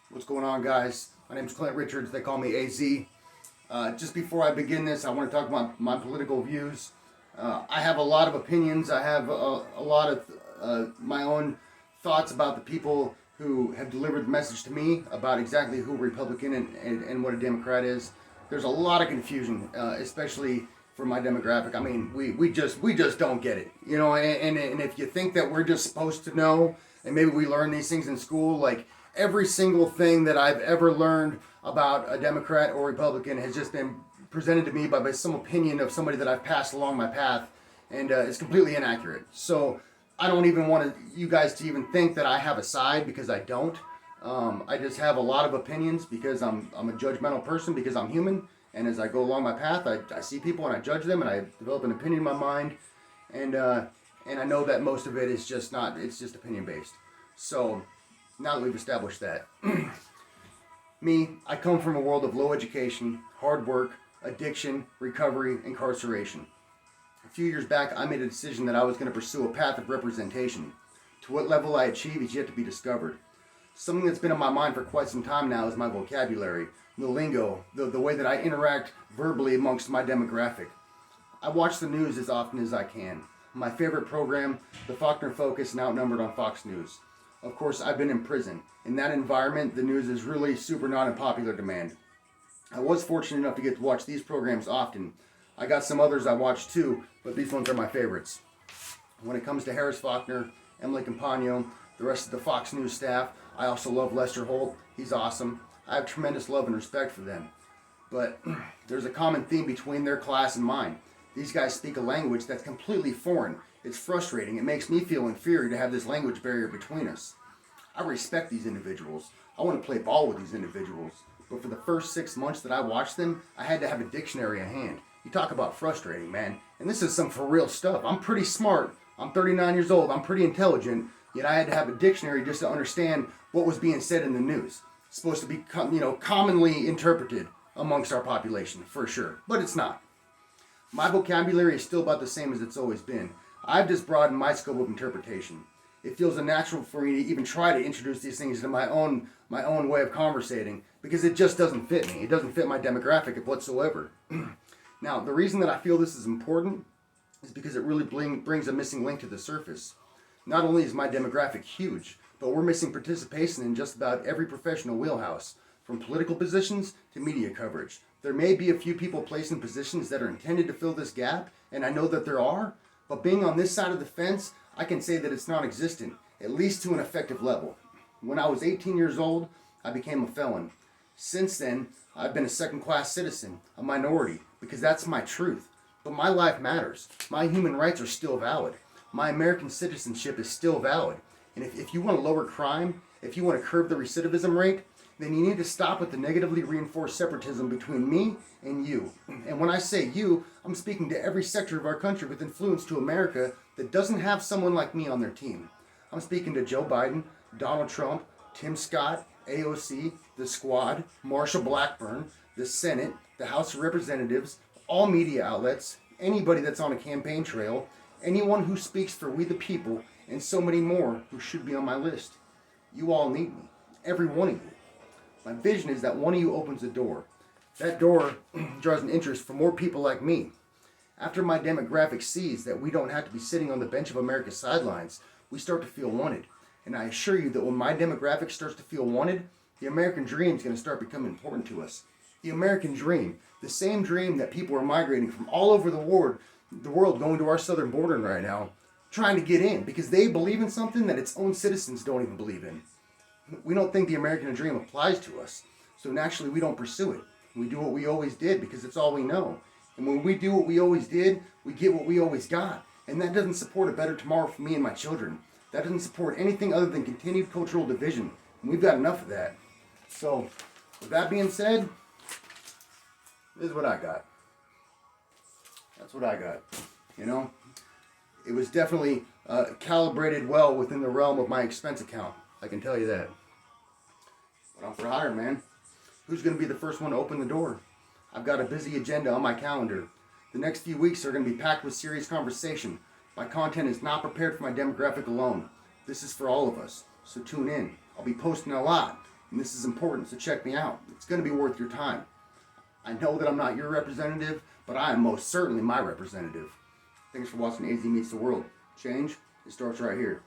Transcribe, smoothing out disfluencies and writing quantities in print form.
What's going on, guys? My name is Clint Richards. They call me AZ. Just before I begin this, I want to talk about my political views. I have a lot of opinions. I have a lot of my own thoughts about the people who have delivered the message to me about exactly who a Republican and what a Democrat is. There's a lot of confusion, especially for my demographic. I mean, we just don't get it, you know. And if you think that we're just supposed to know, and maybe we learn these things in school, like every single thing that I've ever learned about a Democrat or Republican has just been presented to me by some opinion of somebody that I've passed along my path, and it's completely inaccurate. So I don't even want you guys to even think that I have a side, because I don't. I just have a lot of opinions because I'm a judgmental person, because I'm human, and as I go along my path, I see people and I judge them and I develop an opinion in my mind, and I know that most of it is just not, it's just opinion based. So now that we've established that, me, I come from a world of low education, hard work, addiction, recovery, incarceration. A few years back, I made a decision that I was going to pursue a path of representation. To what level I achieve is yet to be discovered. Something that's been on my mind for quite some time now is my vocabulary, the lingo, the way that I interact verbally amongst my demographic. I watch the news as often as I can. My favorite program, the Faulkner Focus, and Outnumbered on Fox News. Of course, I've been in prison. In that environment, the news is really super not in popular demand. I was fortunate enough to get to watch these programs often. I got some others I watch too, but these ones are my favorites. When it comes to Harris Faulkner, Emily Compagno, the rest of the Fox News staff, I also love Lester Holt. He's awesome. I have tremendous love and respect for them. But there's a common theme between their class and mine. These guys speak a language that's completely foreign. It's frustrating. It makes me feel inferior to have this language barrier between us. I respect these individuals. I want to play ball with these individuals. But for the first 6 months that I watched them, I had to have a dictionary in hand. You talk about frustrating, man. And this is some for real stuff. I'm pretty smart. I'm 39 years old. I'm pretty intelligent. Yet I had to have a dictionary just to understand what was being said in the news. It's supposed to be, commonly interpreted amongst our population, for sure. But it's not. My vocabulary is still about the same as it's always been. I've just broadened my scope of interpretation. It feels unnatural for me to even try to introduce these things into my own way of conversating, because it just doesn't fit me. It doesn't fit my demographic whatsoever. Now, the reason that I feel this is important is because it really brings a missing link to the surface. Not only is my demographic huge, but we're missing participation in just about every professional wheelhouse, from political positions to media coverage. There may be a few people placed in positions that are intended to fill this gap, and I know that there are, but being on this side of the fence, I can say that it's non-existent, at least to an effective level. When I was 18 years old, I became a felon. Since then, I've been a second-class citizen, a minority, because that's my truth. But my life matters. My human rights are still valid. My American citizenship is still valid. And if you want to lower crime, if you want to curb the recidivism rate, then you need to stop with the negatively reinforced separatism between me and you. And when I say you, I'm speaking to every sector of our country with influence to America that doesn't have someone like me on their team. I'm speaking to Joe Biden, Donald Trump, Tim Scott, AOC, the Squad, Marsha Blackburn, the Senate, the House of Representatives, all media outlets, anybody that's on a campaign trail, anyone who speaks for we the people, and so many more who should be on my list. You all need me, every one of you. My vision is that one of you opens a door. That door draws an interest for more people like me. After my demographic sees that we don't have to be sitting on the bench of America's sidelines, we start to feel wanted. And I assure you that when my demographic starts to feel wanted, the American dream is going to start becoming important to us. The American dream, the same dream that people are migrating from all over the world going to our southern border right now, trying to get in because they believe in something that its own citizens don't even believe in. We don't think the American dream applies to us, so naturally we don't pursue it. We do what we always did because it's all we know. And when we do what we always did, we get what we always got. And that doesn't support a better tomorrow for me and my children. That doesn't support anything other than continued cultural division. And we've got enough of that. So, with that being said, this is what I got. That's what I got. You know? It was definitely calibrated well within the realm of my expense account. I can tell you that. But I'm for hire, man. Who's going to be the first one to open the door? I've got a busy agenda on my calendar. The next few weeks are going to be packed with serious conversation. My content is not prepared for my demographic alone. This is for all of us. So tune in. I'll be posting a lot. And this is important, so check me out. It's going to be worth your time. I know that I'm not your representative, but I am most certainly my representative. Thanks for watching AZ Meets the World. Change, it starts right here.